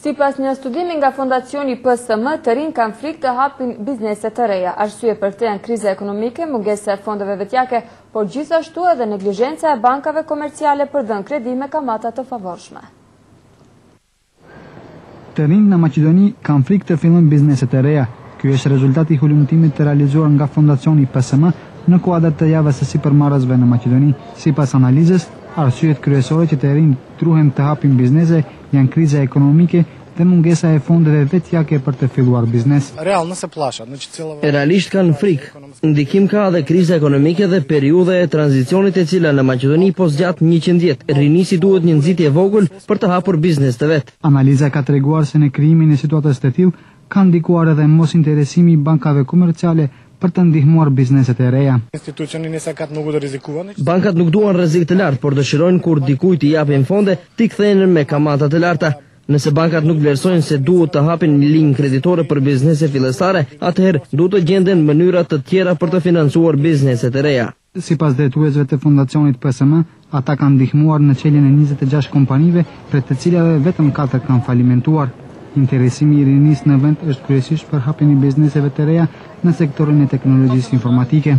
Sipas një studimi nga Fondacioni PSM, të rinj kanë frikë të hapin biznese të reja. Arsye për këtë janë kriza ekonomike, mungesa e fondeve vetjake, por gjithashtu edhe neglizhenca e bankave komerciale për dhënë kredi me kamata të favorshme. Të rinj në Maqedoni kanë frikë të fillojnë biznese të reja. Ky është rezultati i hulumtimit të realizuar nga Fondacioni PSM në kuadër të javës së sipërmarrësve në Maqedoni. Sipas analizës, arsyet kryesore që të rinj truhen të hapin biznese janë kriza ekonomike dhe mungesa e fondeve vetjake për të filluar biznes. Realisht kanë frikë. Ndikim ka edhe kriza ekonomike dhe periudha e tranzicionit e cila në Maqedoni po zgjat 100 vjet. Rinisi duhet një nxitje e vogël për të hapur biznes të vet. Analiza ka treguar se në krijimin e situatës të tillë ka ndikuar edhe mos interesimi i bankave komerciale për të ndihmuar bizneset e reja. Bankat nuk duan rrezik të lartë, por dëshirojnë kur dikujt t'i japin fonde, t'i kthejnë me kamata të larta. Nëse bankat nuk vlerësojnë se duhet të hapin një linjë kreditore për biznese fillestare, atëherë duhet të gjenden mënyra të tjera për të financuar bizneset e reja. Sipas drejtuesve të Fondacionit PSM, ata kanë ndihmuar në çeljen e 26 kompanive, prej të cilave vetëm 4 kanë falimentuar. Interesimi i rinisë në vend është kryesisht për hapjen e bizneseve të reja në sektorin e teknologjisë informatike.